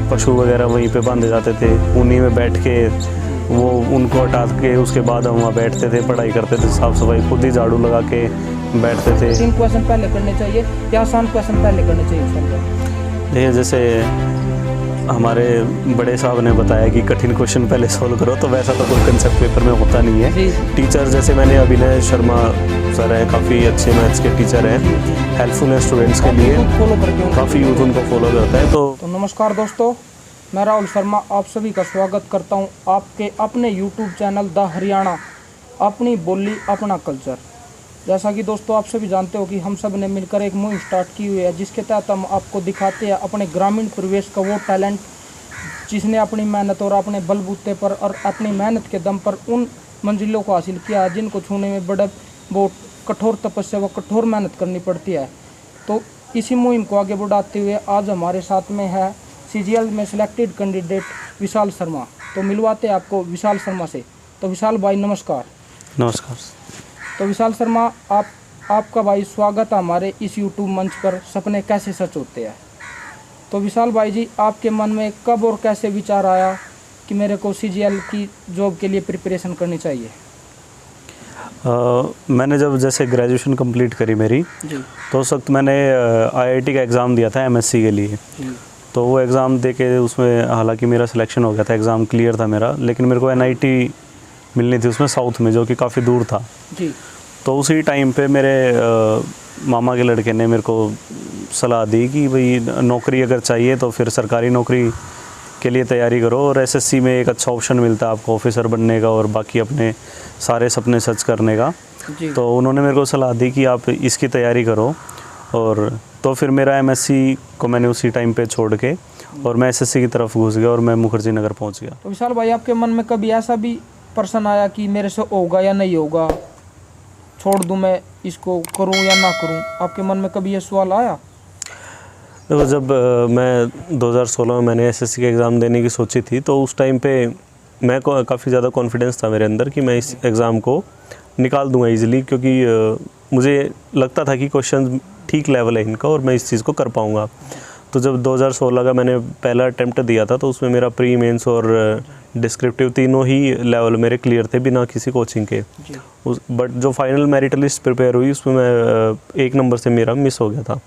पशु वगैरह वहीं पे बांधे जाते थे, उन्हीं में बैठ के वो उनको हटा के उसके बाद हम वहाँ बैठते थे, पढ़ाई करते थे, साफ़ सफाई खुद ही झाड़ू लगा के बैठते थे। 3 क्वेश्चन पहले करने चाहिए या आसान क्वेश्चन पहले करने चाहिए सर? देखिए, जैसे हमारे बड़े साहब ने बताया कि कठिन क्वेश्चन पहले सॉल्व करो, तो वैसा तो कोई कंसेप्ट पेपर में होता नहीं है। टीचर जैसे मैंने अभिनय शर्मा सर हैं, काफ़ी अच्छे मैथ्स के टीचर हैं, हेल्पफुल हैं स्टूडेंट्स के लिए, काफ़ी यूथ उनको फॉलो करता है। तो नमस्कार दोस्तों, मैं राहुल शर्मा आप सभी का स्वागत करता हूं आपके अपने YouTube चैनल द हरियाणा अपनी बोली अपना कल्चर। जैसा कि दोस्तों आप सभी जानते हो कि हम सब ने मिलकर एक मुहिम स्टार्ट की हुई है, जिसके तहत हम आपको दिखाते हैं अपने ग्रामीण परिवेश का वो टैलेंट जिसने अपनी मेहनत और अपने बलबूते पर और अपनी मेहनत के दम पर उन मंजिलों को हासिल किया है जिनको छूने में बड़ा बहुत कठोर तपस्या व कठोर मेहनत करनी पड़ती है। तो इसी मुहिम को आगे बढ़ाते हुए आज हमारे साथ में है CGL में सिलेक्टेड कैंडिडेट विशाल शर्मा। तो मिलवाते हैं आपको विशाल शर्मा से। तो विशाल भाई नमस्कार। नमस्कार। तो विशाल शर्मा आपका भाई स्वागत है हमारे इस YouTube मंच पर सपने कैसे सच होते हैं। तो विशाल भाई जी, आपके मन में कब और कैसे विचार आया कि मेरे को CGL की जॉब के लिए प्रिपरेशन करनी चाहिए? मैंने जब जैसे ग्रेजुएशन कंप्लीट करी मेरी जी। तो उस वक्त मैंने IIT का एग्ज़ाम दिया था MSc के लिए। तो वो एग्ज़ाम दे के उसमें हालांकि मेरा सिलेक्शन हो गया था, एग्ज़ाम क्लियर था मेरा, लेकिन मेरे को NIT मिलनी थी उसमें साउथ में, जो कि काफ़ी दूर था। जी। तो उसी टाइम पे मेरे मामा के लड़के ने मेरे को सलाह दी कि भाई नौकरी अगर चाहिए तो फिर सरकारी नौकरी के लिए तैयारी करो, और SSC में एक अच्छा ऑप्शन मिलता है आपको ऑफिसर बनने का और बाकी अपने सारे सपने सच करने का। तो उन्होंने मेरे को सलाह दी कि आप इसकी तैयारी करो, और तो फिर मेरा MSc को मैंने उसी टाइम पे छोड़ के और मैं SSC की तरफ घुस गया और मैं मुखर्जी नगर पहुंच गया। तो विशाल भाई, आपके मन में कभी ऐसा भी प्रश्न आया कि मेरे से होगा या नहीं होगा, छोड़ दूं मैं इसको, करूं या ना करूं? आपके मन में कभी ये सवाल आया? तो जब मैं 2016 में मैंने SSC के एग्ज़ाम देने की सोची थी, तो उस टाइम पे मैं काफ़ी ज़्यादा कॉन्फिडेंस था मेरे अंदर कि मैं इस एग्ज़ाम को निकाल दूंगा इजीली, क्योंकि मुझे लगता था कि क्वेश्चन ठीक लेवल है इनका और मैं इस चीज़ को कर पाऊंगा। तो जब 2016 का मैंने पहला अटैम्प्ट दिया था, तो उसमें मेरा प्री मेंस और डिस्क्रिप्टिव तीनों ही लेवल मेरे क्लियर थे बिना किसी कोचिंग के। बट जो फाइनल मेरिट लिस्ट प्रिपेयर हुई उसमें मैं 1 नंबर से मेरा मिस हो गया था।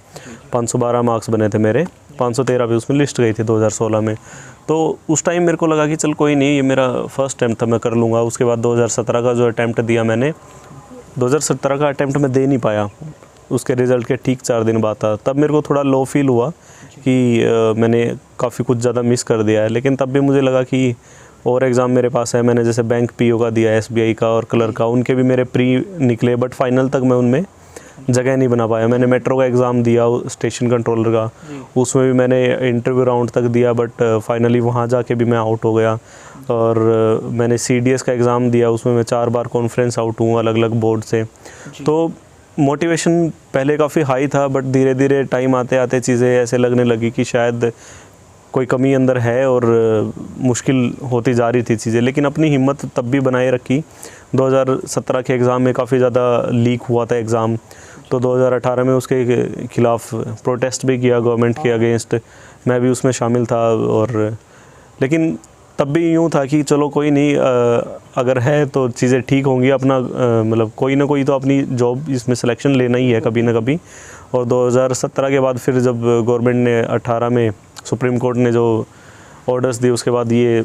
512 मार्क्स बने थे मेरे, 513 भी उसमें लिस्ट गई थी 2016 में। तो उस टाइम मेरे को लगा कि चल कोई नहीं, ये मेरा फर्स्ट अटैम्प्ट था, मैं कर लूँगा। उसके बाद 2017 का जो अटैम्प्ट दिया मैंने, 2017 का अटैम्प्ट मैं दे नहीं पाया, उसके रिज़ल्ट के ठीक 4 दिन बाद था। तब मेरे को थोड़ा लो फील हुआ कि मैंने काफ़ी कुछ ज़्यादा मिस कर दिया है, लेकिन तब भी मुझे लगा कि और एग्ज़ाम मेरे पास है। मैंने जैसे बैंक PO का दिया, SBI का और क्लर्क का, उनके भी मेरे प्री निकले, बट फाइनल तक मैं उनमें जगह नहीं बना पाया। मैंने मेट्रो का एग्ज़ाम दिया, स्टेशन कंट्रोलर का, उसमें भी मैंने इंटरव्यू राउंड तक दिया, बट फाइनली वहाँ जाके भी मैं आउट हो गया। और मैंने CDS का एग्ज़ाम दिया, उसमें मैं 4 बार कॉन्फ्रेंस आउट हूँ अलग अलग बोर्ड से। तो मोटिवेशन पहले काफ़ी हाई था, बट धीरे धीरे टाइम आते आते चीज़ें ऐसे लगने लगी कि शायद कोई कमी अंदर है और मुश्किल होती जा रही थी चीज़ें, लेकिन अपनी हिम्मत तब भी बनाए रखी। 2017 के एग्ज़ाम में काफ़ी ज़्यादा लीक हुआ था एग्ज़ाम, तो 2018 में उसके खिलाफ प्रोटेस्ट भी किया गवर्नमेंट के अगेंस्ट, मैं भी उसमें शामिल था। और लेकिन तब भी यूँ था कि चलो कोई नहीं, अगर है तो चीज़ें ठीक होंगी, अपना मतलब कोई ना कोई तो अपनी जॉब इसमें सिलेक्शन लेना ही है कभी ना कभी। और 2017 के बाद फिर जब गवर्नमेंट ने 18 में सुप्रीम कोर्ट ने जो ऑर्डर्स दिए, उसके बाद ये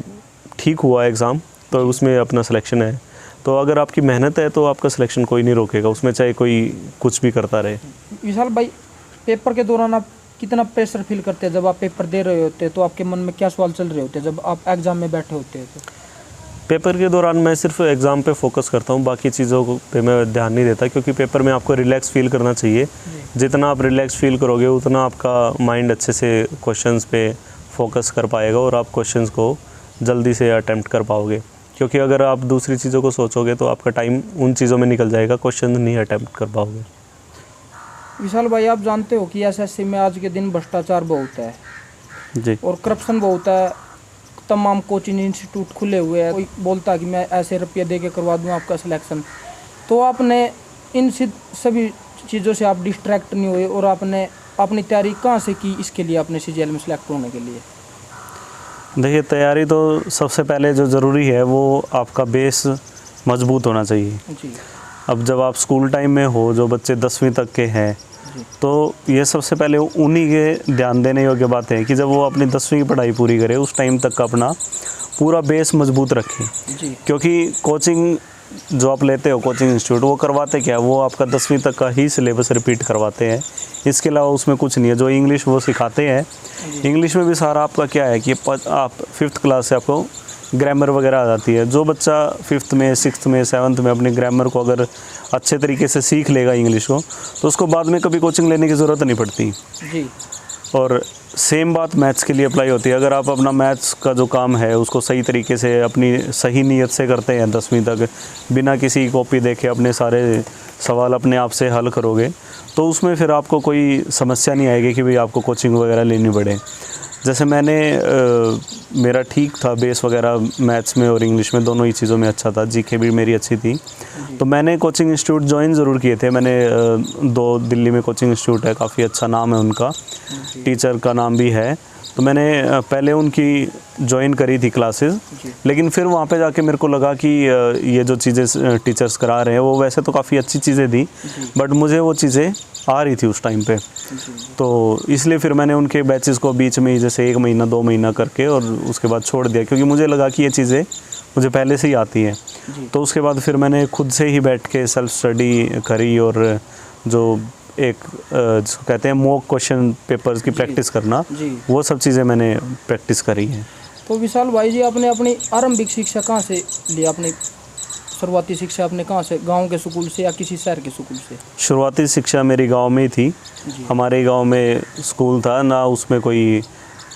ठीक हुआ एग्ज़ाम, तो उसमें अपना सिलेक्शन है। तो अगर आपकी मेहनत है तो आपका सिलेक्शन कोई नहीं रोकेगा, उसमें चाहे कोई कुछ भी करता रहे। विशाल भाई, पेपर के दौरान आप कितना प्रेशर फील करते हैं? जब आप पेपर दे रहे होते हैं तो आपके मन में क्या सवाल चल रहे होते हैं जब आप एग्ज़ाम में बैठे होते हैं? तो पेपर के दौरान मैं सिर्फ एग्ज़ाम पे फोकस करता हूँ, बाकी चीज़ों पे मैं ध्यान नहीं देता, क्योंकि पेपर में आपको रिलैक्स फील करना चाहिए। जितना आप रिलैक्स फील करोगे उतना आपका माइंड अच्छे से क्वेश्चंस पे फोकस कर पाएगा और आप क्वेश्चंस को जल्दी से अटैम्प्ट कर पाओगे। क्योंकि अगर आप दूसरी चीज़ों को सोचोगे तो आपका टाइम उन चीज़ों में निकल जाएगा, क्वेश्चन नहीं अटैम्प्ट कर पाओगे। विशाल भाई, आप जानते हो कि SSC में आज के दिन भ्रष्टाचार बहुत है जी, और करप्शन बहुत है। तमाम कोचिंग इंस्टीट्यूट खुले हुए हैं, कोई बोलता है कि मैं ऐसे रुपये दे के करवा दूँ आपका सिलेक्शन। तो आपने इन सभी चीज़ों से आप डिस्ट्रैक्ट नहीं हुए और आपने अपनी तैयारी कहाँ से की इसके लिए, अपने CGL में सिलेक्ट होने के लिए? देखिए, तैयारी तो सबसे पहले जो ज़रूरी है वो आपका बेस मजबूत होना चाहिए। जी अब जब आप स्कूल टाइम में हो, जो बच्चे 10वीं तक के हैं, तो ये सबसे पहले उन्हीं के ध्यान देने योग्य बात है कि जब वो अपनी 10वीं की पढ़ाई पूरी करे, उस टाइम तक का अपना पूरा बेस मजबूत रखें। जी क्योंकि कोचिंग जो आप लेते हो, कोचिंग इंस्टीट्यूट, वो करवाते क्या है, वो आपका 10वीं तक का ही सिलेबस रिपीट करवाते हैं। इसके अलावा उसमें कुछ नहीं है। जो इंग्लिश वो सिखाते हैं, इंग्लिश में भी सारा आपका क्या है कि आप 5th क्लास से आपको ग्रामर वगैरह आ जाती है। जो बच्चा 5th में, 6th में, 7th में अपनी ग्रामर को अगर अच्छे तरीके से सीख लेगा इंग्लिश को, तो उसको बाद में कभी कोचिंग लेने की ज़रूरत नहीं पड़ती। जी और सेम बात मैथ्स के लिए अप्लाई होती है। अगर आप अपना मैथ्स का जो काम है उसको सही तरीके से अपनी सही नीयत से करते हैं 10वीं तक, बिना किसी कॉपी देखे अपने सारे सवाल अपने आप से हल करोगे, तो उसमें फिर आपको कोई समस्या नहीं आएगी कि भाई आपको कोचिंग वगैरह लेनी पड़े। जैसे मैंने मेरा ठीक था बेस वगैरह, मैथ्स में और इंग्लिश में दोनों ही चीज़ों में अच्छा था, जीके भी मेरी अच्छी थी, तो मैंने कोचिंग इंस्टीट्यूट ज्वाइन ज़रूर किए थे। मैंने 2 दिल्ली में कोचिंग इंस्टीट्यूट है, काफ़ी अच्छा नाम है उनका, टीचर का नाम भी है। तो मैंने पहले उनकी ज्वाइन करी थी क्लासेस, लेकिन फिर वहाँ पे जाके मेरे को लगा कि ये जो चीज़ें टीचर्स करा रहे हैं वो वैसे तो काफ़ी अच्छी चीज़ें थी, बट मुझे वो चीज़ें आ रही थी उस टाइम पे, तो इसलिए फिर मैंने उनके बैचेस को बीच में ही जैसे 1 महीना 2 महीना करके और उसके बाद छोड़ दिया, क्योंकि मुझे लगा कि ये चीज़ें मुझे पहले से ही आती हैं। तो उसके बाद फिर मैंने खुद से ही बैठ के सेल्फ स्टडी करी, और जो एक जिसको कहते हैं मॉक क्वेश्चन पेपर्स की प्रैक्टिस करना, वो सब चीज़ें मैंने प्रैक्टिस करी हैं। तो विशाल भाई जी, आपने अपनी आरंभिक शिक्षा कहाँ से ली? अपनी शुरुआती शिक्षा आपने कहाँ से, गांव के स्कूल से या किसी शहर के स्कूल से? शुरुआती शिक्षा मेरी गांव में ही थी। हमारे गांव में स्कूल था ना, उसमें कोई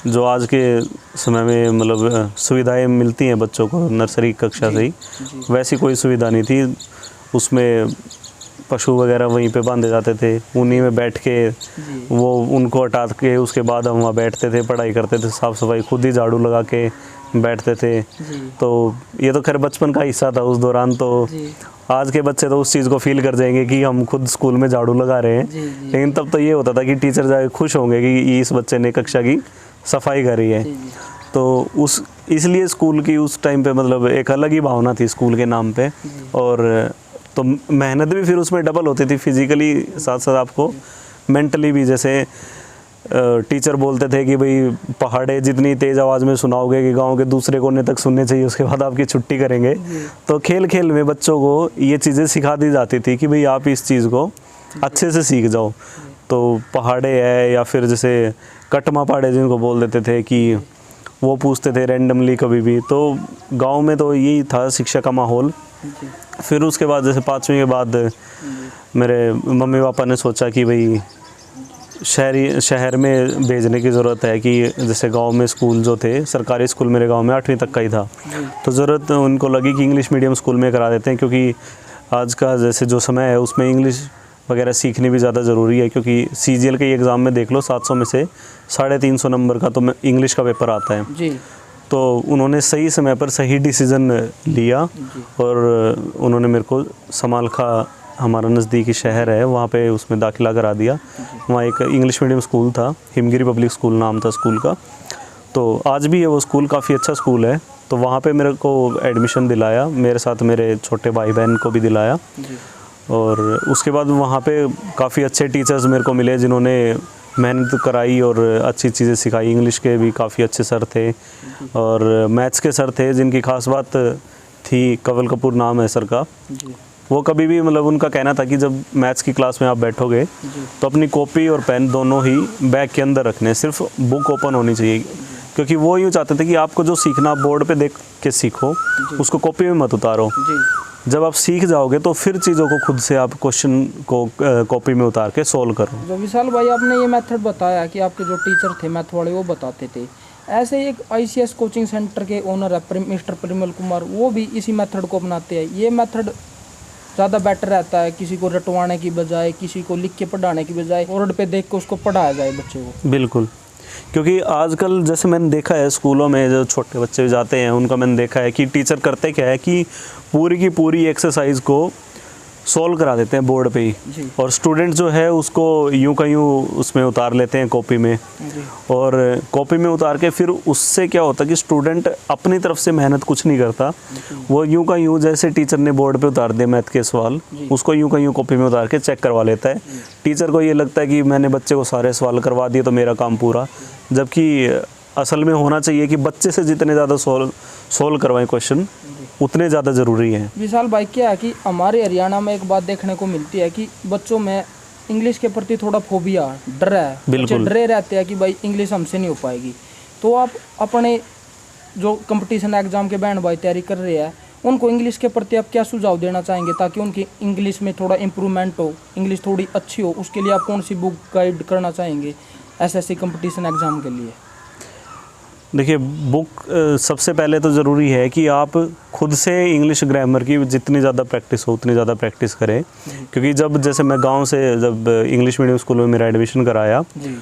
जो आज के समय में मतलब सुविधाएं मिलती हैं बच्चों को नर्सरी कक्षा से ही, वैसी कोई सुविधा नहीं थी। उसमें पशु वगैरह वहीं पे बांधे जाते थे, उन्हीं में बैठ के वो उनको हटा के उसके बाद हम वहाँ बैठते थे, पढ़ाई करते थे, साफ़ सफाई खुद ही झाड़ू लगा के बैठते थे। तो ये तो खैर बचपन का हिस्सा था उस दौरान। तो आज के बच्चे तो उस चीज़ को फील कर जाएंगे कि हम खुद स्कूल में झाड़ू लगा रहे हैं, लेकिन तब तो ये होता था कि टीचर जाके खुश होंगे कि इस बच्चे ने कक्षा की सफाई करी है। तो इसलिए स्कूल की उस टाइम पे मतलब एक अलग ही भावना थी स्कूल के नाम पे, और तो मेहनत भी फिर उसमें डबल होती थी, फिज़िकली साथ साथ आपको मेंटली भी। जैसे टीचर बोलते थे कि भाई पहाड़े जितनी तेज़ आवाज़ में सुनाओगे कि गांव के दूसरे कोने तक सुनने चाहिए, उसके बाद आपकी छुट्टी करेंगे। तो खेल खेल में बच्चों को ये चीज़ें सिखा दी जाती थी कि भाई आप इस चीज़ को अच्छे से सीख जाओ। तो पहाड़े है या फिर जैसे कटमा पहाड़े जिनको बोल देते थे, कि वो पूछते थे रैंडमली कभी भी। तो गाँव में तो यही था शिक्षा का माहौल। फिर उसके बाद जैसे 5वीं के बाद मेरे मम्मी पापा ने सोचा कि भाई शहर में भेजने की ज़रूरत है, कि जैसे गांव में स्कूल जो थे, सरकारी स्कूल मेरे गांव में 8वीं तक का ही था, तो ज़रूरत उनको लगी कि इंग्लिश मीडियम स्कूल में करा देते हैं, क्योंकि आज का जैसे जो समय है उसमें इंग्लिश वगैरह सीखनी भी ज़्यादा ज़रूरी है। क्योंकि CGL के एग्ज़ाम में देख लो 700 में से 350 नंबर का तो इंग्लिश का पेपर आता है जी। तो उन्होंने सही समय पर सही डिसीज़न लिया, और उन्होंने मेरे को समालखा हमारा नज़दीकी शहर है वहाँ पे उसमें दाखिला करा दिया। वहाँ एक इंग्लिश मीडियम स्कूल था, हिमगिरी पब्लिक स्कूल नाम था स्कूल का। तो आज भी है वो स्कूल, काफ़ी अच्छा स्कूल है। तो वहाँ पे मेरे को एडमिशन दिलाया, मेरे साथ मेरे छोटे भाई बहन को भी दिलाया। और उसके बाद वहाँ पे काफ़ी अच्छे टीचर्स मेरे को मिले जिन्होंने मेहनत कराई और अच्छी चीज़ें सिखाई। इंग्लिश के भी काफ़ी अच्छे सर थे, और मैथ्स के सर थे जिनकी ख़ास बात थी, कंवल कपूर नाम है सर का। वो कभी भी मतलब उनका कहना था कि जब मैथ्स की क्लास में आप बैठोगे तो अपनी कॉपी और पेन दोनों ही बैग के अंदर रखने, सिर्फ बुक ओपन होनी चाहिए। क्योंकि वो यूँ चाहते थे कि आपको जो सीखना बोर्ड पे देख के सीखो, उसको कॉपी में मत उतारो। जब आप सीख जाओगे तो फिर चीज़ों को खुद से आप क्वेश्चन को कॉपी में उतार के सोल्व करो। जो विशाल भाई आपने ये मेथड बताया कि आपके जो टीचर थे मैथ वाले वो बताते थे, ऐसे एक ICS कोचिंग सेंटर के ओनर है मिस्टर परिमल कुमार, वो भी इसी मेथड को अपनाते हैं। ये मेथड ज़्यादा बेटर रहता है, किसी को रटवाने की बजाय, किसी को लिख के पढ़ाने की बजाय बोर्ड पे देख के उसको पढ़ाया जाए बच्चे को। बिल्कुल, क्योंकि आजकल जैसे मैंने देखा है स्कूलों में जो छोटे बच्चे जाते हैं उनका मैंने देखा है कि टीचर करते क्या है कि पूरी की पूरी एक्सरसाइज को सोल्व करा देते हैं बोर्ड पे ही, जी और स्टूडेंट जो है उसको यूं का यूं उसमें उतार लेते हैं कॉपी में, जी और कॉपी में उतार के फिर उससे क्या होता है कि स्टूडेंट अपनी तरफ से मेहनत कुछ नहीं करता, वो यूं का यूं जैसे टीचर ने बोर्ड पे उतार दिया मैथ के सवाल, उसको यूं का यूं कॉपी में उतार के चेक करवा लेता है। टीचर को ये लगता है कि मैंने बच्चे को सारे सवाल करवा दिए तो मेरा काम पूरा, जबकि असल में होना चाहिए कि बच्चे से जितने ज़्यादा सोल्व करवाएं क्वेश्चन उतने ज़्यादा ज़रूरी हैं। विशाल भाई, क्या है कि हमारे हरियाणा में एक बात देखने को मिलती है कि बच्चों में इंग्लिश के प्रति थोड़ा फोबिया, डर है, बच्चे बिल्कुल। डरे रहते हैं कि भाई इंग्लिश हमसे नहीं हो पाएगी। तो आप अपने जो कंपटीशन एग्जाम के बहन भाई तैयारी कर रहे हैं, उनको इंग्लिश के प्रति आप क्या सुझाव देना चाहेंगे ताकि उनकी इंग्लिश में थोड़ा इम्प्रूवमेंट हो, इंग्लिश थोड़ी अच्छी हो? उसके लिए आप कौन सी बुक गाइड करना चाहेंगे एसएससी कंपटीशन एग्जाम के लिए? देखिए, बुक सबसे पहले तो ज़रूरी है कि आप खुद से इंग्लिश ग्रामर की जितनी ज़्यादा प्रैक्टिस हो उतनी ज़्यादा प्रैक्टिस करें, क्योंकि जब जैसे मैं गांव से जब इंग्लिश मीडियम स्कूल में मेरा एडमिशन कराया जी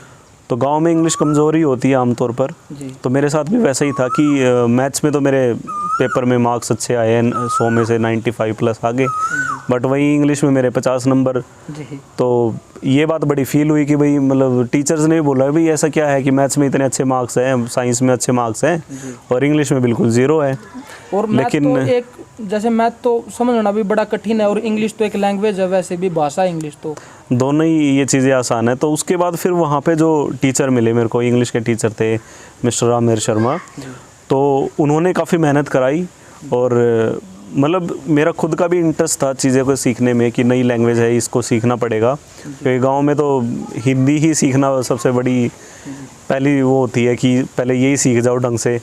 तो गांव में इंग्लिश कमज़ोरी होती है आमतौर पर, जी तो मेरे साथ भी वैसा ही था कि मैथ्स में तो मेरे पेपर में मार्क्स अच्छे आए हैं, 100 में से 95 प्लस आ गए, बट वही इंग्लिश में मेरे 50 नंबर। जी तो ये बात बड़ी फील हुई कि भाई मतलब टीचर्स ने भी बोला भाई ऐसा क्या है कि मैथ्स में इतने अच्छे मार्क्स हैं, साइंस में अच्छे मार्क्स हैं और इंग्लिश में बिल्कुल ज़ीरो है। और मैथ तो एक, जैसे मैथ तो समझना भी बड़ा कठिन है और इंग्लिश तो एक लैंग्वेज है, वैसे भी भाषा इंग्लिश, तो दोनों ही ये चीज़ें आसान है। तो उसके बाद फिर वहाँ पे जो टीचर मिले मेरे को, इंग्लिश के टीचर थे मिस्टर आमिर शर्मा, तो उन्होंने काफ़ी मेहनत कराई और मतलब मेरा खुद का भी इंटरेस्ट था चीज़ें को सीखने में कि नई लैंग्वेज है, इसको सीखना पड़ेगा, क्योंकि गांव में तो हिंदी ही सीखना सबसे बड़ी पहली वो होती है कि पहले यही सीख जाओ ढंग से।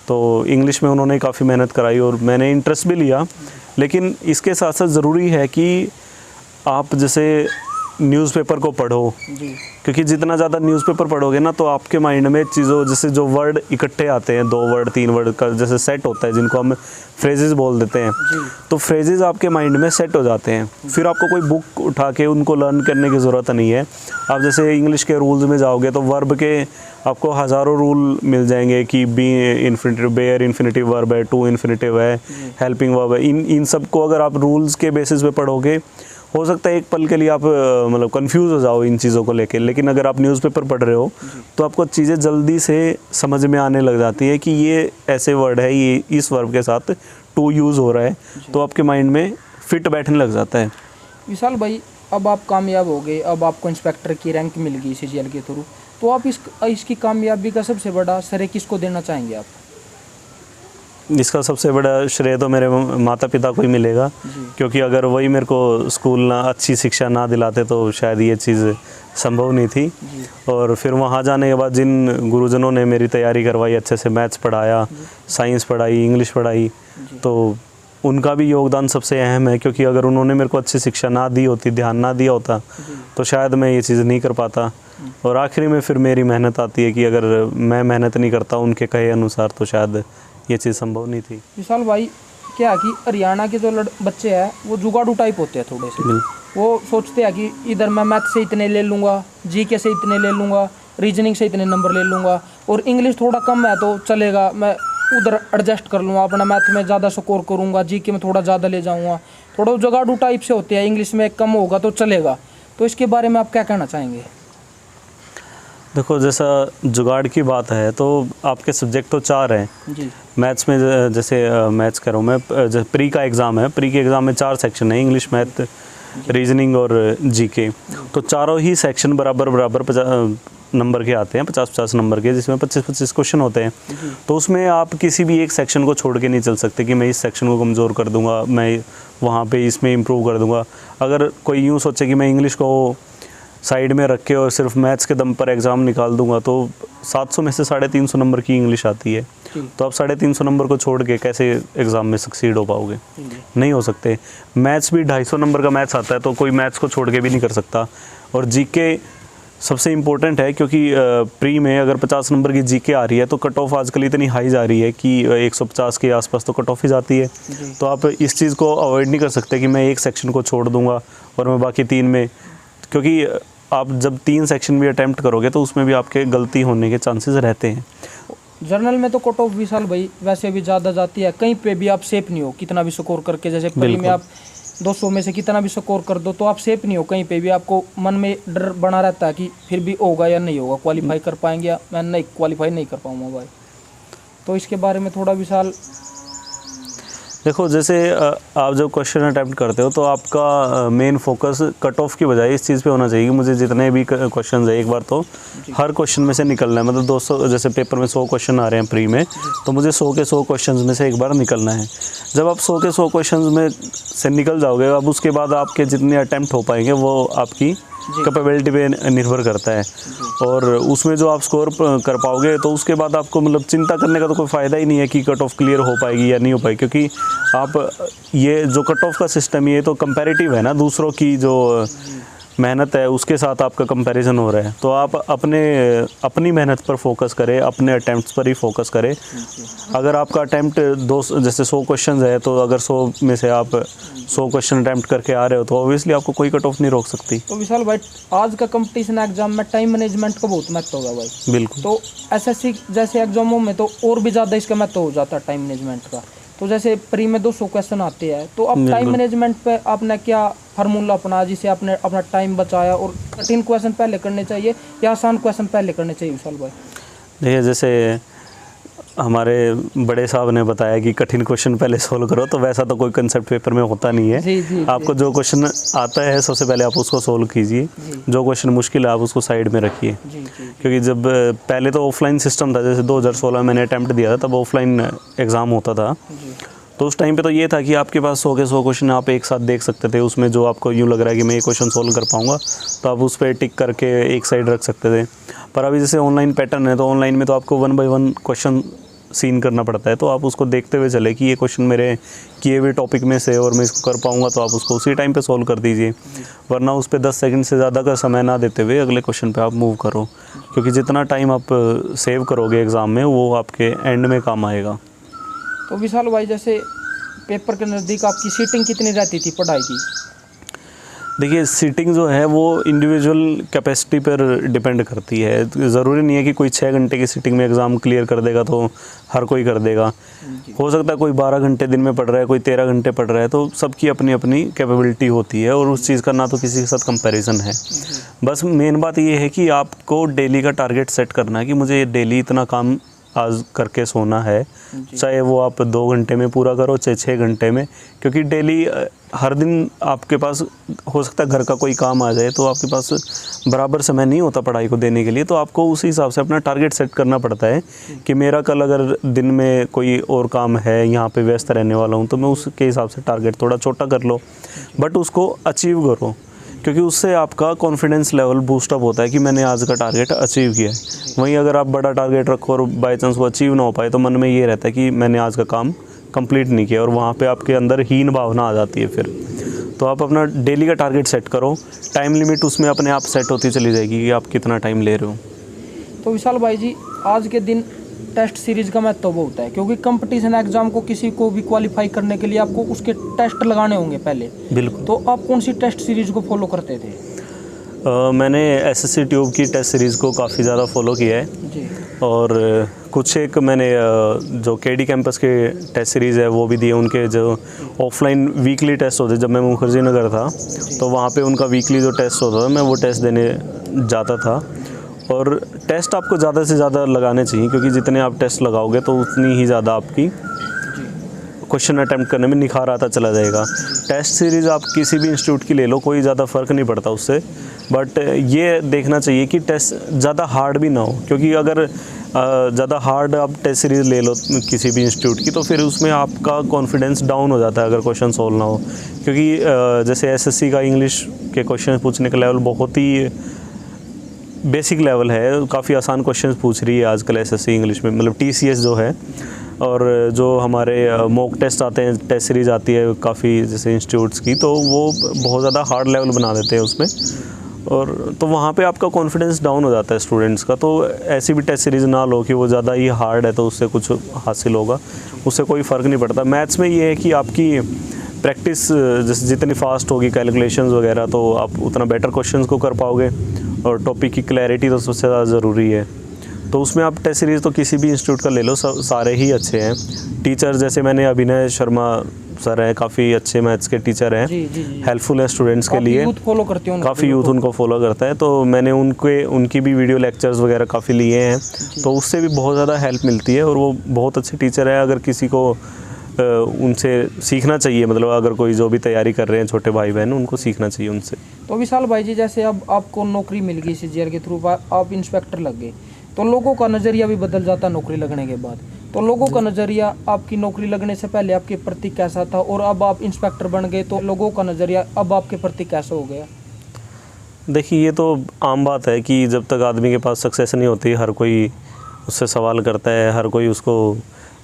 तो इंग्लिश में उन्होंने काफ़ी मेहनत कराई और मैंने इंटरेस्ट भी लिया, लेकिन इसके साथ साथ ज़रूरी है कि आप जैसे न्यूज़पेपर को पढ़ो, जी क्योंकि जितना ज़्यादा न्यूज़पेपर पढ़ोगे ना तो आपके माइंड में चीज़ों जैसे जो वर्ड इकट्ठे आते हैं, 2 वर्ड 3 वर्ड का जैसे सेट होता है, जिनको हम फ्रेजेस बोल देते हैं, तो फ्रेजेस आपके माइंड में सेट हो जाते हैं। फिर आपको कोई बुक उठा के उनको लर्न करने की ज़रूरत नहीं है। आप जैसे इंग्लिश के रूल्स में जाओगे तो वर्ब के आपको हज़ारों रूल मिल जाएंगे कि be infinitive, bare infinitive verb है, टू इन्फिनिटिव है, हेल्पिंग वर्ब है। इन सब को अगर आप रूल्स के बेसिस पे पढ़ोगे, हो सकता है एक पल के लिए आप मतलब कंफ्यूज हो जाओ इन चीज़ों को लेके, लेकिन अगर आप न्यूज़पेपर पढ़ रहे हो तो आपको चीज़ें जल्दी से समझ में आने लग जाती है कि ये ऐसे वर्ड है, ये इस वर्ब के साथ टू यूज़ हो रहा है, तो आपके माइंड में फिट बैठने लग जाता है। विशाल भाई, अब आप कामयाब हो गए, अब आपको इंस्पेक्टर की रैंक मिल गई सीजीएल के थ्रू, तो आप इसकी कामयाबी का सबसे बड़ा श्रेय किसको देना चाहेंगे आप? इसका सबसे बड़ा श्रेय तो मेरे माता पिता को ही मिलेगा, क्योंकि अगर वही मेरे को स्कूल ना अच्छी शिक्षा ना दिलाते तो शायद ये चीज़ संभव नहीं थी। और फिर वहाँ जाने के बाद जिन गुरुजनों ने मेरी तैयारी करवाई, अच्छे से मैथ्स पढ़ाया, साइंस पढ़ाई, इंग्लिश पढ़ाई, तो उनका भी योगदान सबसे अहम है, क्योंकि अगर उन्होंने मेरे को अच्छी शिक्षा ना दी होती, ध्यान ना दिया होता, तो शायद मैं ये चीज़ नहीं कर पाता। और आखिरी में फिर मेरी मेहनत आती है कि अगर मैं मेहनत नहीं करता उनके कहे अनुसार तो शायद ये चीज़ संभव नहीं थी। विशाल भाई, क्या है कि हरियाणा के जो बच्चे हैं वो जुगाड़ू टाइप होते हैं थोड़े से। वो सोचते हैं कि इधर मैं मैथ से इतने ले लूँगा, जीके से इतने ले लूँगा, रीजनिंग से इतने नंबर ले लूँगा, और इंग्लिश थोड़ा कम है तो चलेगा, मैं उधर एडजस्ट कर लूँगा, अपना मैथ में ज़्यादा स्कोर करूँगा, जीके में थोड़ा ज़्यादा ले जाऊँगा। थोड़ा जुगाड़ू टाइप से होते हैं, इंग्लिश में कम होगा तो चलेगा। तो इसके बारे में आप क्या कहना चाहेंगे? देखो, जैसा जुगाड़ की बात है तो आपके सब्जेक्ट तो 4 हैं जी। मैथ्स में। जैसे मैथ्स करूँ मैं, जैसे प्री का एग्ज़ाम है, प्री के एग्ज़ाम में 4 सेक्शन है, इंग्लिश, मैथ, रीजनिंग और जीके। तो चारों ही सेक्शन बराबर 50 नंबर के आते हैं, 50-50 नंबर के, जिसमें 25-25 क्वेश्चन होते हैं। तो उसमें आप किसी भी एक सेक्शन को छोड़ के नहीं चल सकते कि मैं इस सेक्शन को कमज़ोर कर दूंगा, मैं वहाँ पे इसमें इम्प्रूव कर दूंगा। अगर कोई यूँ सोचे कि मैं इंग्लिश को साइड में रख के और सिर्फ मैथ्स के दम पर एग्ज़ाम निकाल दूंगा, तो 700 में से 350 नंबर की इंग्लिश आती है, तो आप 350 नंबर को छोड़ के कैसे एग्ज़ाम में सक्सीड हो पाओगे? नहीं हो सकते। मैथ्स भी 250 नंबर का मैथ्स आता है, तो कोई मैथ्स को छोड़ के भी नहीं कर सकता। और जीके सबसे इम्पोर्टेंट है, क्योंकि प्री में अगर 50 नंबर की जीके आ रही है तो कट ऑफ आजकल इतनी हाई जा रही है कि 150 के आसपास तो कट ऑफ ही जाती है। तो आप इस चीज़ को अवॉइड नहीं कर सकते कि मैं एक सेक्शन को छोड़ दूंगा और मैं बाकी 3 में, क्योंकि आप जब 3 सेक्शन भी अटैम्प्ट करोगे तो उसमें भी आपके गलती होने के चांसेस रहते हैं। जर्नल में तो कट ऑफ विशाल भाई वैसे भी ज़्यादा जाती है, कहीं पे भी आप सेफ नहीं हो कितना भी स्कोर करके। जैसे प्री में आप 200 में से कितना भी स्कोर कर दो तो आप सेफ नहीं हो कहीं पे भी, आपको मन में डर बना रहता है कि फिर भी होगा या नहीं होगा, क्वालिफाई कर पाएंगे या मैं नहीं क्वालिफाई नहीं कर पाऊँगा भाई। तो इसके बारे में थोड़ा विशाल। देखो, जैसे आप जब क्वेश्चन अटैम्प्ट करते हो तो आपका मेन फोकस कट ऑफ की बजाय इस चीज़ पे होना चाहिए कि मुझे जितने भी क्वेश्चन है एक बार तो हर क्वेश्चन में से निकलना है। मतलब 200 जैसे पेपर में 100 क्वेश्चन आ रहे हैं प्री में, तो मुझे 100 के 100 क्वेश्चन में से एक बार निकलना है। जब आप 100 के 100 क्वेश्चन में से निकल जाओगे, अब उसके बाद आपके जितने अटैम्प्ट हो पाएंगे वो आपकी कैपेबिलिटी पे निर्भर करता है, और उसमें जो आप स्कोर कर पाओगे तो उसके बाद आपको मतलब चिंता करने का तो कोई फ़ायदा ही नहीं है कि कट ऑफ क्लियर हो पाएगी या नहीं हो पाएगी, क्योंकि आप ये जो कट ऑफ का सिस्टम ये तो कंपैरेटिव है ना, दूसरों की जो मेहनत है उसके साथ आपका कंपैरिजन हो रहा है। तो आप अपनी मेहनत पर फोकस करें, अपने अटैम्प्ट्स पर ही फोकस करें। अगर आपका अटैम्प्ट जैसे 100 क्वेश्चन है तो अगर 100 में से आप 100 क्वेश्चन अटैम्प्ट करके आ रहे हो तो ऑब्वियसली आपको कोई कट ऑफ नहीं रोक सकती। तो विशाल भाई, आज का कंपटीशन एग्जाम में टाइम मैनेजमेंट का बहुत महत्व होगा भाई। बिल्कुल। तो एसएससी जैसे एग्जामों में तो और भी ज़्यादा इसका महत्व हो जाता है टाइम मैनेजमेंट का। तो जैसे प्री में 200 क्वेश्चन आते हैं, तो अब टाइम मैनेजमेंट पे आपने क्या फार्मूला अपना जिसे आपने अपना टाइम बचाया, और कठिन क्वेश्चन पहले करने चाहिए या आसान क्वेश्चन पहले करने चाहिए विशाल भाई? देखिए, जैसे हमारे बड़े साहब ने बताया कि कठिन क्वेश्चन पहले सोल्व करो, तो वैसा तो कोई कंसेप्ट पेपर में होता नहीं है। जी, आपको जो क्वेश्चन आता है सबसे पहले आप उसको सोल्व कीजिए, जो क्वेश्चन मुश्किल है आप उसको साइड में रखिए। क्योंकि जब पहले तो ऑफलाइन सिस्टम था, जैसे 2016 मैंने अटैम्प्ट दिया था, तब ऑफलाइन एग्ज़ाम होता था। तो उस टाइम पे तो ये था कि आपके पास 100 के 100 क्वेश्चन आप एक साथ देख सकते थे। उसमें जो आपको यूँ लग रहा है कि मैं ये क्वेश्चन सोल्व कर पाऊँगा, तो आप उस पर टिक करके एक साइड रख सकते थे। पर अभी जैसे ऑनलाइन पैटर्न है, तो ऑनलाइन में तो आपको 1 बाय 1 क्वेश्चन सीन करना पड़ता है। तो आप उसको देखते हुए चले कि ये क्वेश्चन मेरे किए हुए टॉपिक में से और मैं इसको कर पाऊँगा, तो आप उसको उसी टाइम पे सोल्व कर दीजिए। वरना उस पर 10 सेकंड से ज़्यादा का समय ना देते हुए अगले क्वेश्चन पे आप मूव करो, क्योंकि जितना टाइम आप सेव करोगे एग्ज़ाम में वो आपके एंड में काम आएगा। तो विशाल भाई, जैसे पेपर के नज़दीक आपकी सीटिंग कितनी रहती थी पढ़ाई की? देखिए, सीटिंग जो है वो इंडिविजुअल कैपेसिटी पर डिपेंड करती है। ज़रूरी नहीं है कि कोई 6 घंटे की सीटिंग में एग्ज़ाम क्लियर कर देगा तो हर कोई कर देगा। हो सकता है कोई 12 घंटे दिन में पढ़ रहा है, कोई 13 घंटे पढ़ रहा है, तो सबकी अपनी अपनी कैपेबिलिटी होती है, और उस चीज़ का ना तो किसी के साथ कंपैरिजन है। बस मेन बात ये है कि आपको डेली का टारगेट सेट करना है कि मुझे डेली इतना काम आज करके सोना है, चाहे वो आप 2 घंटे में पूरा करो चाहे 6 घंटे में, क्योंकि डेली हर दिन आपके पास हो सकता है घर का कोई काम आ जाए, तो आपके पास बराबर समय नहीं होता पढ़ाई को देने के लिए। तो आपको उसी हिसाब से अपना टारगेट सेट करना पड़ता है कि मेरा कल अगर दिन में कोई और काम है, यहाँ पे व्यस्त रहने वाला हूँ, तो मैं उसके हिसाब से टारगेट थोड़ा छोटा कर लो, बट उसको अचीव करो, क्योंकि उससे आपका कॉन्फिडेंस लेवल बूस्टअप होता है कि मैंने आज का टारगेट अचीव किया है। वहीं अगर आप बड़ा टारगेट रखो और बाई चांस वो अचीव ना हो पाए, तो मन में ये रहता है कि मैंने आज का काम कंप्लीट नहीं किया, और वहाँ पे आपके अंदर हीन भावना आ जाती है फिर। तो आप अपना डेली का टारगेट सेट करो, टाइम लिमिट उसमें अपने आप सेट होती चली जाएगी कि आप कितना टाइम ले रहे हो। तो विशाल भाई जी, आज के दिन टेस्ट सीरीज़ का महत्व बहुत है, क्योंकि कंपटीशन एग्जाम को किसी को भी क्वालिफाई करने के लिए आपको उसके टेस्ट लगाने होंगे पहले। बिल्कुल। तो आप कौन सी टेस्ट सीरीज़ को फॉलो करते थे? मैंने एसएससी ट्यूब की टेस्ट सीरीज़ को काफ़ी ज़्यादा फॉलो किया है जी। और कुछ एक मैंने जो केडी कैंपस के टेस्ट सीरीज़ है वो भी दिए। उनके जो ऑफलाइन वीकली टेस्ट होते, जब मैं मुखर्जी नगर था तो वहाँ पे उनका वीकली जो टेस्ट होता था मैं वो टेस्ट देने जाता था। और टेस्ट आपको ज़्यादा से ज़्यादा लगाने चाहिए, क्योंकि जितने आप टेस्ट लगाओगे तो उतनी ही ज़्यादा आपकी क्वेश्चन अटैम्प्ट करने में निखार आता चला जाएगा। टेस्ट सीरीज़ आप किसी भी इंस्टीट्यूट की ले लो, कोई ज़्यादा फ़र्क नहीं पड़ता उससे, बट ये देखना चाहिए कि टेस्ट ज़्यादा हार्ड भी ना हो, क्योंकि अगर ज़्यादा हार्ड आप टेस्ट सीरीज़ ले लो किसी भी इंस्टीट्यूट की तो फिर उसमें आपका कॉन्फिडेंस डाउन हो जाता है अगर क्वेश्चन सोल्व ना हो। क्योंकि जैसे एसएससी का इंग्लिश के क्वेश्चन पूछने का लेवल बहुत ही बेसिक लेवल है, काफ़ी आसान क्वेश्चन पूछ रही है आजकल एसएससी इंग्लिश में, मतलब टीसीएस जो है। और जो हमारे मॉक टेस्ट आते हैं, टेस्ट सीरीज़ आती है काफ़ी जैसे इंस्टीट्यूट्स की, तो वो बहुत ज़्यादा हार्ड लेवल बना देते हैं उसमें, और तो वहाँ पे आपका कॉन्फिडेंस डाउन हो जाता है स्टूडेंट्स का। तो ऐसी भी टेस्ट सीरीज़ ना लो कि वो ज़्यादा ही हार्ड है तो उससे कुछ हासिल होगा, उससे कोई फ़र्क नहीं पड़ता। मैथ्स में ये है कि आपकी प्रैक्टिस जैसे जितनी फास्ट होगी कैलकुलेशंस वगैरह, तो आप उतना बेटर क्वेश्चंस को कर पाओगे, और टॉपिक की क्लैरिटी तो सबसे ज़्यादा ज़रूरी है। तो उसमें आप टेस्ट सीरीज़ तो किसी भी इंस्टीट्यूट का ले लो, सारे ही अच्छे हैं। टीचर जैसे मैंने अभिनय शर्मा सर हैं, काफ़ी अच्छे मैथ्स के टीचर हैं, जी जी जी। हेल्पफुल है स्टूडेंट्स के लिए, यूथ फॉलो करते हैं काफ़ी यूथ उनको फॉलो करता है। तो मैंने उनकी भी वीडियो लेक्चर्स वगैरह काफ़ी लिए हैं, तो उससे भी बहुत ज़्यादा हेल्प मिलती है और वो बहुत अच्छे टीचर है। अगर किसी को उनसे सीखना चाहिए, मतलब अगर कोई जो भी तैयारी कर रहे हैं छोटे भाई बहन, उनको सीखना चाहिए उनसे। तो विशाल भाई जी, जैसे अब आपको नौकरी मिल गई सीजीआर के थ्रू, आप इंस्पेक्टर लग गए, तो लोगों का नज़रिया भी बदल जाता नौकरी लगने के बाद। तो लोगों का नज़रिया आपकी नौकरी लगने से पहले आपके प्रति कैसा था, और अब आप इंस्पेक्टर बन गए तो लोगों का नज़रिया अब आपके प्रति कैसा हो गया? देखिए, ये तो आम बात है कि जब तक आदमी के पास सक्सेस नहीं होती, हर कोई उससे सवाल करता है, हर कोई उसको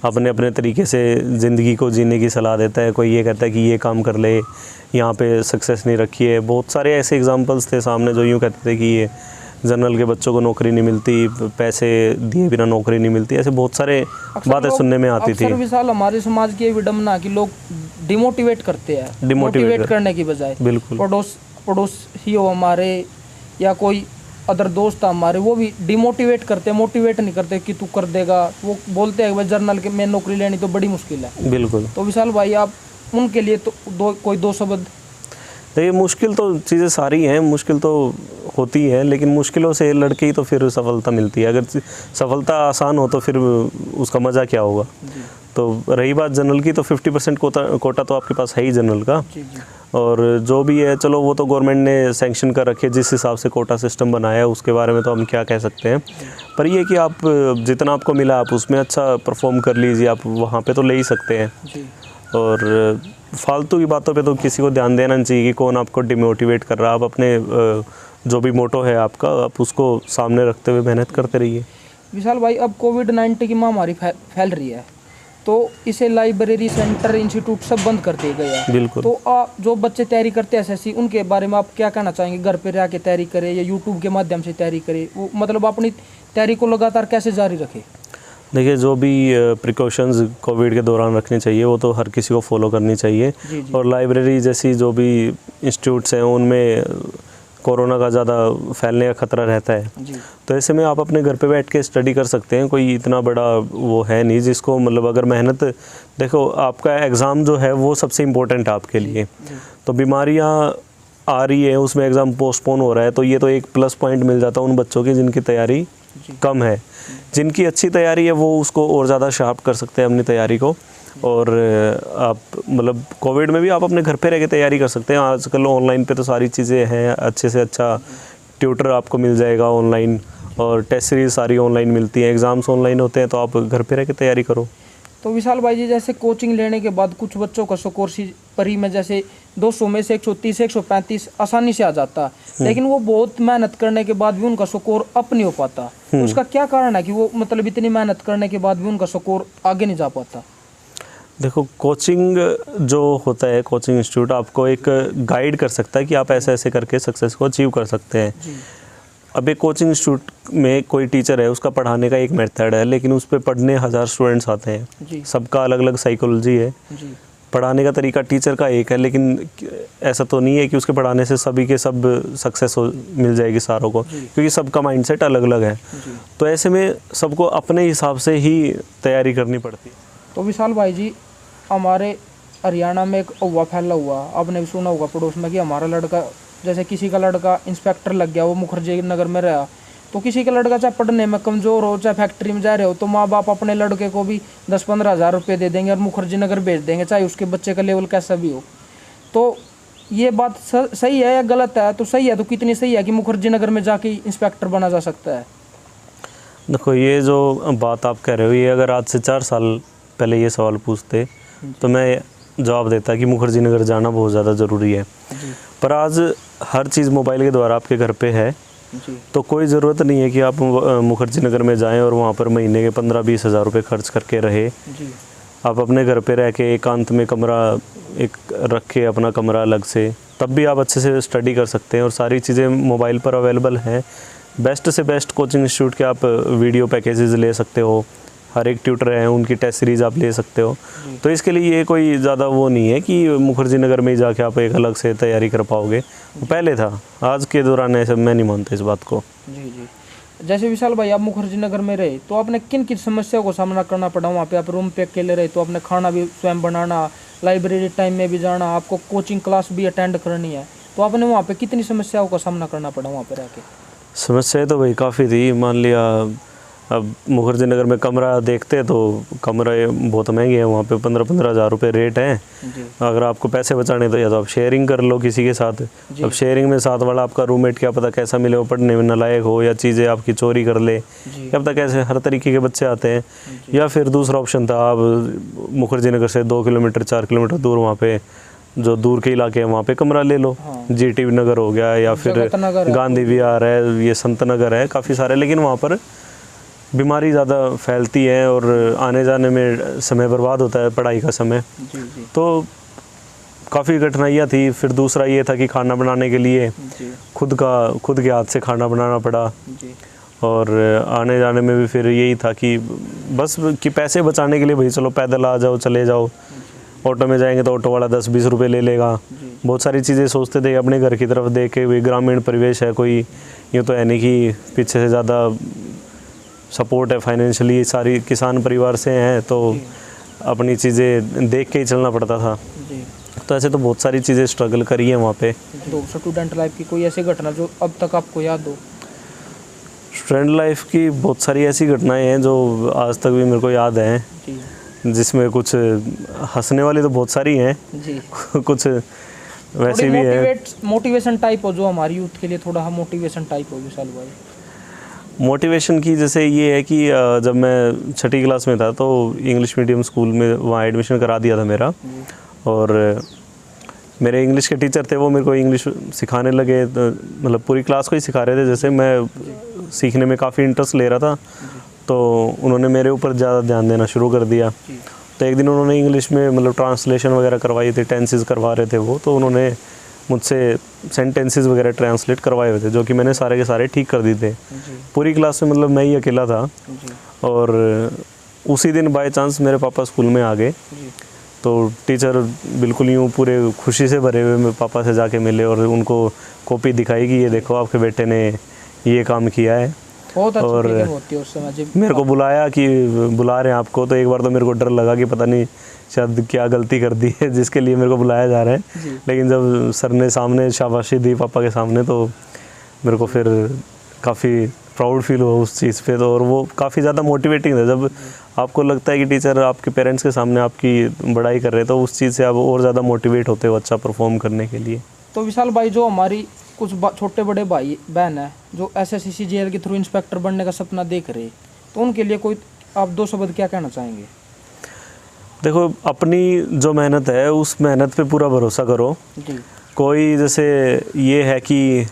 अपने अपने तरीके से ज़िंदगी को जीने की सलाह देता है। कोई ये कहता है कि ये काम कर ले, यहाँ पे सक्सेस नहीं रखी है। बहुत सारे ऐसे एग्जांपल्स थे सामने जो यूँ कहते थे कि ये जनरल के बच्चों को नौकरी नहीं मिलती, पैसे दिए बिना नौकरी नहीं मिलती, ऐसे बहुत सारे बातें सुनने में आती थी। अक्सर विशाल हमारे समाज की विडम्बना कि लोग डिमोटिवेट करते हैं, डिमोटिवेट करने की बजाय। बिल्कुल। पड़ोसी हो हमारे या कोई अदर दोस्त हमारे, वो भी डिमोटिवेट करते हैं, मोटिवेट नहीं करते कि तू कर देगा। वो बोलते हैं भाई जर्नल के में नौकरी लेनी तो बड़ी मुश्किल है। बिल्कुल। तो विशाल भाई, आप उनके लिए तो कोई दो शब्द। देखिए, मुश्किल तो चीज़ें सारी हैं, मुश्किल तो होती है, लेकिन मुश्किलों से लड़के ही तो फिर सफलता मिलती है। अगर सफलता आसान हो तो फिर उसका मज़ा क्या होगा। तो रही बात जनरल की, तो 50% कोटा तो आपके पास है ही जनरल का। जी जी। और जो भी है, चलो वो तो गवर्नमेंट ने सैंक्शन कर रखे, जिस हिसाब से कोटा सिस्टम बनाया है उसके बारे में तो हम क्या कह सकते हैं। पर ये कि आप जितना आपको मिला आप उसमें अच्छा परफॉर्म कर लीजिए, आप वहाँ पे तो ले ही सकते हैं। जी। और फालतू की बातों पे तो किसी को ध्यान देना नहीं चाहिए कि कौन आपको डिमोटिवेट कर रहा है। आप अपने जो भी मोटो है आपका, आप उसको सामने रखते हुए मेहनत करते रहिए। विशाल भाई, अब कोविड-19 की महामारी फैल रही है, तो इसे लाइब्रेरी, सेंटर, इंस्टीट्यूट सब बंद कर दिए गए हैं। बिल्कुल। तो जो बच्चे तैयारी करते हैं एसएससी, उनके बारे में आप क्या कहना चाहेंगे? घर पे रह के तैयारी करें या यूट्यूब के माध्यम से तैयारी करें? वो मतलब अपनी तैयारी को लगातार कैसे जारी रखें? देखिए, जो भी प्रिकॉशंस कोविड के दौरान रखनी चाहिए वो तो हर किसी को फॉलो करनी चाहिए। जी जी। और लाइब्रेरी जैसी जो भी इंस्टीट्यूट्स हैं उनमें कोरोना का ज़्यादा फैलने का ख़तरा रहता है। जी। तो ऐसे में आप अपने घर पे बैठ के स्टडी कर सकते हैं। कोई इतना बड़ा वो है नहीं जिसको, मतलब अगर मेहनत, देखो आपका एग्ज़ाम जो है वो सबसे इम्पोर्टेंट है आपके लिए। तो बीमारियाँ आ रही है, उसमें एग्ज़ाम पोस्टपोन हो रहा है, तो ये तो एक प्लस पॉइंट मिल जाता है उन बच्चों की जिनकी तैयारी कम है। जिनकी अच्छी तैयारी है वो उसको और ज़्यादा शार्प कर सकते हैं अपनी तैयारी को। और आप मतलब कोविड में भी आप अपने घर पे रह के तैयारी कर सकते हैं। आजकल ऑनलाइन पे तो सारी चीज़ें हैं, अच्छे से अच्छा ट्यूटर आपको मिल जाएगा ऑनलाइन, और टेस्ट सीरीज सारी ऑनलाइन मिलती हैं, एग्ज़ाम्स ऑनलाइन होते हैं, तो आप घर पे रह के तैयारी करो। तो विशाल भाई जी, जैसे कोचिंग लेने के बाद कुछ बच्चों का स्कोर परी में जैसे 200 में से 130 135 आसानी से आ जाता, लेकिन वो बहुत मेहनत करने के बाद भी उनका स्कोर अप नहीं हो पाता। तो उसका क्या कारण है कि वो मतलब इतनी मेहनत करने के बाद भी उनका स्कोर आगे नहीं जा पाता? देखो, कोचिंग जो होता है, कोचिंग इंस्टीट्यूट आपको एक गाइड कर सकता है कि आप ऐसे ऐसे करके सक्सेस को अचीव कर सकते हैं। अब एक कोचिंग इंस्टीट्यूट में कोई टीचर है, उसका पढ़ाने का एक मेथड है, लेकिन उस पर पढ़ने 1000 स्टूडेंट्स आते हैं। सबका अलग अलग साइकोलॉजी है। पढ़ाने का तरीका टीचर का एक है, लेकिन ऐसा तो नहीं है कि उसके पढ़ाने से सभी के सब सक्सेस मिल जाएगी सारों को, क्योंकि सबका माइंडसेट अलग अलग है। तो ऐसे में सबको अपने हिसाब से ही तैयारी करनी पड़ती है। तो विशाल भाई जी, हमारे हरियाणा में एक अफवाह फैला हुआ, आपने भी सुना होगा पड़ोस में, कि हमारा लड़का, जैसे किसी का लड़का इंस्पेक्टर लग गया, वो मुखर्जी नगर में रहा, तो किसी का लड़का चाहे पढ़ने में कमज़ोर हो, चाहे फैक्ट्री में जा रहे हो, तो माँ बाप अपने लड़के को भी 10-15 हज़ार रुपये दे देंगे और मुखर्जी नगर भेज देंगे, चाहे उसके बच्चे का लेवल कैसा भी हो। तो ये बात सही है या गलत है? तो सही है तो कितनी सही है कि मुखर्जी नगर में जाके इंस्पेक्टर बना जा सकता है? देखो, ये जो बात आप कह रहे हो, ये अगर आज से 4 साल पहले ये सवाल पूछते तो मैं जवाब देता कि मुखर्जी नगर जाना बहुत ज़्यादा ज़रूरी है। पर आज हर चीज़ मोबाइल के द्वारा आपके घर पे है, तो कोई ज़रूरत नहीं है कि आप मुखर्जी नगर में जाएं और वहाँ पर महीने के 15-20 हज़ार रुपये खर्च करके रहे। आप अपने घर पे रह के एकांत में कमरा एक रख के, अपना कमरा अलग से, तब भी आप अच्छे से स्टडी कर सकते हैं। और सारी चीज़ें मोबाइल पर अवेलेबल हैं। बेस्ट से बेस्ट कोचिंग इंस्टीट्यूट के आप वीडियो पैकेजेस ले सकते हो, हर एक ट्यूटर हैं, उनकी टेस्ट सीरीज़ आप ले सकते हो। तो इसके लिए ये कोई ज़्यादा वो नहीं है कि मुखर्जी नगर में ही जाके आप एक अलग से तैयारी कर पाओगे। पहले था, आज के दौरान ऐसे मैं नहीं मानता इस बात को। जी जी। जैसे विशाल भाई, आप मुखर्जी नगर में रहे तो आपने किन किन समस्याओं को सामना करना पड़ा? वहाँ पे आप रूम पे अकेले रहे तो आपने खाना भी स्वयं बनाना, लाइब्रेरी टाइम में भी जाना, आपको कोचिंग क्लास भी अटेंड करनी है, तो आपने वहाँ पे कितनी समस्याओं का सामना करना पड़ा वहाँ पे रह के? समस्याएं तो भाई काफ़ी थी। मान लिया अब मुखर्जी नगर में कमरा देखते तो कमरे बहुत महंगे हैं, वहाँ पे 15-15 हज़ार रुपये रेट हैं। जी अगर आपको पैसे बचाने तो या तो आप शेयरिंग कर लो किसी के साथ। जी। अब शेयरिंग में साथ वाला आपका रूममेट क्या पता कैसा मिले, वो पढ़ने में नालायक हो या चीज़ें आपकी चोरी कर ले, जी क्या पता कैसे, हर तरीके के बच्चे आते हैं। या फिर दूसरा ऑप्शन था, आप मुखर्जी नगर से 2 किलोमीटर 4 किलोमीटर दूर वहाँ पे जो दूर के इलाके हैं वहाँ पे कमरा ले लो। हाँ। जीटी नगर हो गया या फिर जगत नगर है, गांधी विहार है, ये संत नगर है, काफ़ी सारे। लेकिन वहाँ पर बीमारी ज़्यादा फैलती है और आने जाने में समय बर्बाद होता है, पढ़ाई का समय। जी जी तो काफ़ी कठिनाइयाँ थी। फिर दूसरा ये था कि खाना बनाने के लिए जी खुद के हाथ से खाना बनाना पड़ा। जी और आने जाने में भी फिर यही था कि बस कि पैसे बचाने के लिए भाई चलो पैदल आ जाओ, चले जाओ। ऑटो में जाएंगे तो ऑटो वाला 10-20 रुपये ले लेगा। जी बहुत सारी चीज़ें सोचते थे अपने घर की तरफ देख के। भी ग्रामीण परिवेश है, कोई यूँ तो है नहीं कि पीछे से ज़्यादा सपोर्ट है फाइनेंशियली, सारी किसान परिवार से हैं, तो अपनी चीज़ें देख के ही चलना पड़ता था। जी। तो ऐसे तो बहुत सारी चीज़ें स्ट्रगल करी है वहाँ पे। तो स्टूडेंट लाइफ की कोई ऐसी घटना जो अब तक आपको याद हो? स्टूडेंट लाइफ की बहुत सारी ऐसी घटनाएं हैं जो आज तक भी मेरे को याद हैं, जी जिसमें कुछ हंसने वाली तो बहुत सारी हैं, जी। कुछ वैसी भी है। मोटिवेशन टाइप हो जो हमारी यूथ के लिए थोड़ा मोटिवेशन टाइप हो विशाल भाई। मोटिवेशन की जैसे ये है कि जब मैं 6ठी क्लास में था तो इंग्लिश मीडियम स्कूल में वहाँ एडमिशन करा दिया था मेरा। और मेरे इंग्लिश के टीचर थे, वो मेरे को इंग्लिश सिखाने लगे, मतलब पूरी क्लास को ही सिखा रहे थे। जैसे मैं सीखने में काफ़ी इंटरेस्ट ले रहा था, तो उन्होंने मेरे ऊपर ज़्यादा ध्यान देना शुरू कर दिया। तो एक दिन उन्होंने इंग्लिश में मतलब ट्रांसलेशन वगैरह करवाई थी, टेंसेस करवा रहे थे वो, तो उन्होंने मुझसे सेंटेंसेस वगैरह ट्रांसलेट करवाए हुए थे, जो कि मैंने सारे के सारे ठीक कर दिए थे। पूरी क्लास में मतलब मैं ही अकेला था। और उसी दिन बाय चांस मेरे पापा स्कूल में आ गए, तो टीचर बिल्कुल यूँ पूरे खुशी से भरे हुए मेरे पापा से जाके मिले और उनको कॉपी दिखाई कि ये देखो आपके बेटे ने ये काम किया है। बहुत अच्छी और फीलिंग होती है उस समय जब मेरे को बुलाया कि बुला रहे हैं आपको। तो एक बार तो मेरे को डर लगा कि पता नहीं शायद क्या गलती कर दी है जिसके लिए मेरे को बुलाया जा रहा है। लेकिन जब सर ने सामने शाबाशी दी पापा के सामने, तो मेरे को फिर काफ़ी प्राउड फील हुआ उस चीज़ पे। तो और वो काफ़ी ज़्यादा मोटिवेटिंग था। जब आपको लगता है कि टीचर आपके पेरेंट्स के सामने आपकी बड़ाई कर रहे हैं, तो उस चीज़ से आप और ज़्यादा मोटिवेट होते हो अच्छा परफॉर्म करने के लिए। तो विशाल भाई, जो हमारी कुछ छोटे बड़े भाई बहन है जो SSC CGL के थ्रू इंस्पेक्टर बनने का सपना देख रहे, तो उनके लिए कोई आप 2 शब्द क्या कहना चाहेंगे? देखो, अपनी जो मेहनत है उस मेहनत पे पूरा भरोसा करो। जी कोई जैसे ये है कि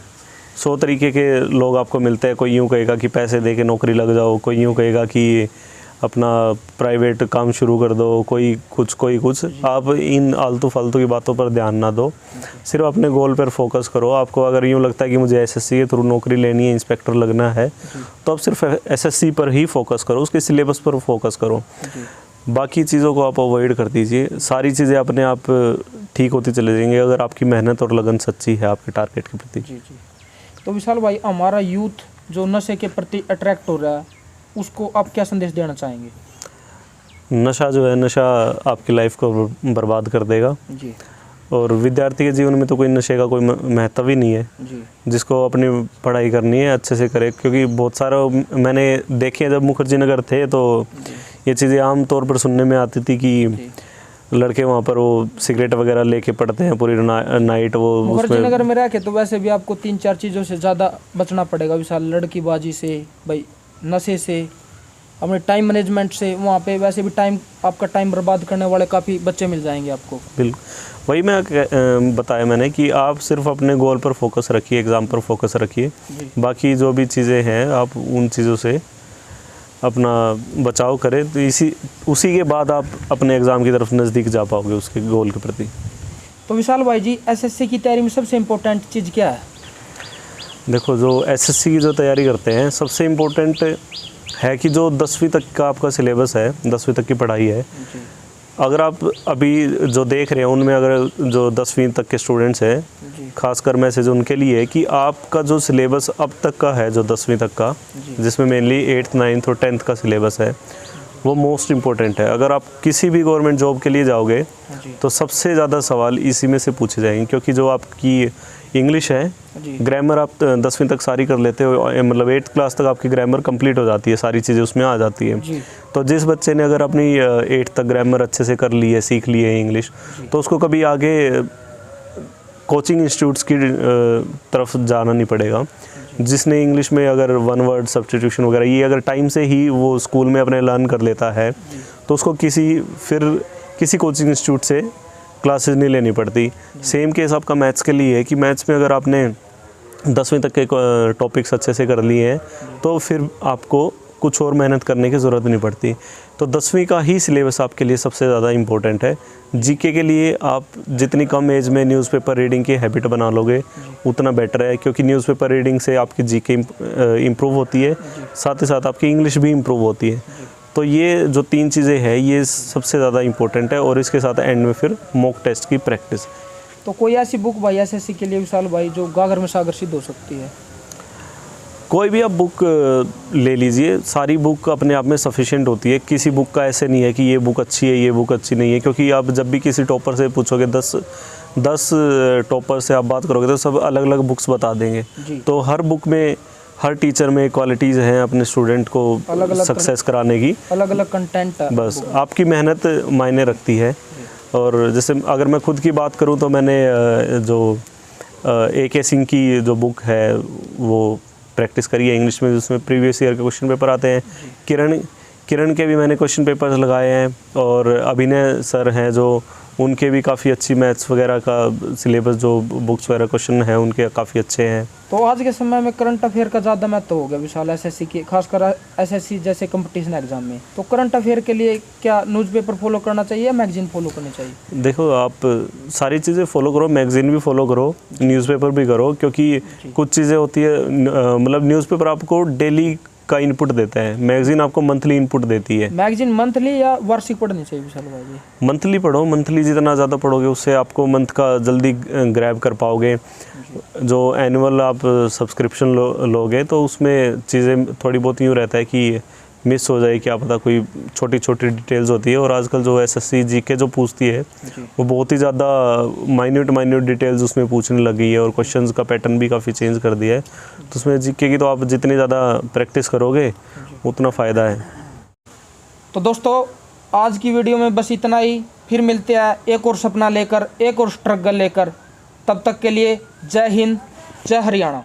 100 तरीके के लोग आपको मिलते हैं। कोई यूँ कहेगा कि पैसे दे के नौकरी लग जाओ, कोई यूँ कहेगा कि अपना प्राइवेट काम शुरू कर दो, कोई कुछ। आप इन आलतू फालतू की बातों पर ध्यान ना दो, सिर्फ अपने गोल पर फोकस करो। आपको अगर यूँ लगता है कि मुझे SSC के थ्रू नौकरी लेनी है, इंस्पेक्टर लगना है, तो आप सिर्फ SSC पर ही फोकस करो, उसके सिलेबस पर फोकस करो। बाकी चीज़ों को आप अवॉइड कर दीजिए। सारी चीज़ें अपने आप ठीक होती चले जाएंगी अगर आपकी मेहनत और लगन सच्ची है आपके टारगेट के प्रति। जी जी। तो विशाल भाई, हमारा यूथ जो नशे के प्रति अट्रैक्ट हो रहा है, उसको आप क्या संदेश देना चाहेंगे? नशा जो है, नशा आपकी लाइफ को बर्बाद कर देगा। जी और विद्यार्थी के जीवन में तो कोई नशे का कोई महत्व ही नहीं है। जी जिसको अपनी पढ़ाई करनी है अच्छे से करे, क्योंकि बहुत सारा मैंने देखे जब मुखर्जी नगर थे तो ये चीज़ें आम तौर पर सुनने में आती थी कि लड़के वहाँ पर वो सिगरेट वगैरह लेके पढ़ते हैं पूरी नाइट। वो मुखर्जी नगर में रह के तो वैसे भी आपको 3-4 चीज़ों से ज़्यादा बचना पड़ेगा विशाल। लड़कीबाजी से, भाई नशे से, अपने टाइम मैनेजमेंट से। वहाँ पे वैसे भी आपका टाइम बर्बाद करने वाले काफ़ी बच्चे मिल जाएंगे आपको। बिल्कुल, वही मैं बताया मैंने कि आप सिर्फ अपने गोल पर फोकस रखिए, एग्ज़ाम पर फोकस रखिए। बाकी जो भी चीज़ें हैं आप उन चीज़ों से अपना बचाव करें, तो उसी के बाद आप अपने एग्ज़ाम की तरफ नज़दीक जा पाओगे उसके गोल के प्रति। तो विशाल भाई जी, SSC की तैयारी में सबसे इम्पोर्टेंट चीज़ क्या है? देखो, जो SSC की जो तैयारी करते हैं, सबसे इम्पोर्टेंट है कि जो 10वीं तक का आपका सिलेबस है, 10वीं तक की पढ़ाई है, अगर आप अभी जो देख रहे हैं उनमें अगर जो 10वीं तक के स्टूडेंट्स हैं, खासकर मैसेज उनके लिए है कि आपका जो सिलेबस अब तक का है, जो 10वीं तक का, जिसमें मेनली 8th 9th और 10th का सिलेबस है, वो मोस्ट इम्पोर्टेंट है। अगर आप किसी भी गवर्नमेंट जॉब के लिए जाओगे जी तो सबसे ज़्यादा सवाल इसी में से पूछे जाएंगे, क्योंकि जो आपकी इंग्लिश है, जी ग्रामर आप 10वीं तक सारी कर लेते हो, मतलब 8th क्लास तक आपकी ग्रामर कंप्लीट हो जाती है, सारी चीज़ें उसमें आ जाती है। जी तो जिस बच्चे ने अगर अपनी 8th तक ग्रामर अच्छे से कर ली है, सीख ली है इंग्लिश, तो उसको कभी आगे कोचिंग इंस्टीट्यूट्स की तरफ जाना नहीं पड़ेगा। जिसने इंग्लिश में अगर वन वर्ड सब्स्टिट्यूशन वगैरह ये अगर टाइम से ही वो स्कूल में अपने लर्न कर लेता है, तो उसको किसी कोचिंग इंस्टीट्यूट से क्लासेस नहीं लेनी पड़ती। सेम केस आपका मैथ्स के लिए है कि मैथ्स में अगर आपने 10वीं तक के टॉपिक्स अच्छे से कर लिए हैं, तो फिर आपको कुछ और मेहनत करने की ज़रूरत नहीं पड़ती। तो 10वीं का ही सिलेबस आपके लिए सबसे ज़्यादा इम्पोर्टेंट है। जीके के लिए आप जितनी कम एज में न्यूज़पेपर रीडिंग की हैबिट बना लोगे उतना बेटर है, क्योंकि न्यूज़पेपर रीडिंग से आपकी जीके इम्प्रूव होती है, साथ ही साथ आपकी इंग्लिश भी इम्प्रूव होती है। तो ये जो 3 चीज़ें हैं ये सबसे ज़्यादा इम्पोर्टेंट है, और इसके साथ एंड में फिर मॉक टेस्ट की प्रैक्टिस। तो कोई ऐसी बुक भाई एसएससी के लिए विशाल भाई जो गागर में सागर सिद्ध हो सकती है? कोई भी आप बुक ले लीजिए, सारी बुक अपने आप में सफिशिएंट होती है। किसी बुक का ऐसे नहीं है कि ये बुक अच्छी है, ये बुक अच्छी नहीं है, क्योंकि आप जब भी किसी टॉपर से पूछोगे, 10 टॉपर से आप बात करोगे तो सब अलग अलग बुक्स बता देंगे। जी तो हर बुक में, हर टीचर में क्वालिटीज़ हैं अपने स्टूडेंट को अलग-अलग सक्सेस कराने की। अलग अलग कंटेंट है। बस आपकी मेहनत मायने रखती है। और जैसे अगर मैं खुद की बात करूं तो मैंने जो AK सिंह की जो बुक है वो प्रैक्टिस करी है इंग्लिश में, जिसमें प्रीवियस ईयर के क्वेश्चन पेपर आते हैं। किरण के भी मैंने क्वेश्चन पेपर्स लगाए हैं, और अभिनय सर हैं जो उनके भी काफ़ी अच्छी मैथ्स वगैरह का सिलेबस, जो बुक्स वगैरह क्वेश्चन हैं उनके काफ़ी अच्छे हैं। तो आज के समय में करंट अफेयर का ज़्यादा महत्व हो गया विशाल एसएससी की, खासकर एसएससी जैसे कंपटीशन एग्जाम में। तो करंट अफेयर के लिए क्या न्यूज़पेपर फॉलो करना चाहिए या मैगजीन फॉलो करनी चाहिए? देखो, आप सारी चीज़ें फॉलो करो, मैगजीन भी फॉलो करो, न्यूज़पेपर भी करो, क्योंकि कुछ चीज़ें होती है, मतलब न्यूज़पेपर आपको डेली का इनपुट देता है, मैगजीन आपको मंथली इनपुट देती है। मैगजीन मंथली या वार्षिक पढ़नी चाहिए विशाल भाई जी? मंथली पढ़ो, मंथली जितना ज़्यादा पढ़ोगे उससे आपको मंथ का जल्दी ग्रैब कर पाओगे। जो एनुअल आप सब्सक्रिप्शन लोगे तो उसमें चीज़ें थोड़ी बहुत यूँ रहता है कि मिस हो जाए, क्या पता, कोई छोटी छोटी डिटेल्स होती है। और आजकल जो एसएससी जीके जो पूछती है वो बहुत ही ज़्यादा माइन्यूट डिटेल्स उसमें पूछने लगी है, और क्वेश्चंस का पैटर्न भी काफ़ी चेंज कर दिया है। तो उसमें जीके की तो आप जितनी ज़्यादा प्रैक्टिस करोगे उतना फ़ायदा है। तो दोस्तों आज की वीडियो में बस इतना ही, फिर मिलते हैं एक और सपना लेकर, एक और स्ट्रगल लेकर। तब तक के लिए जय हिंद, जय हरियाणा।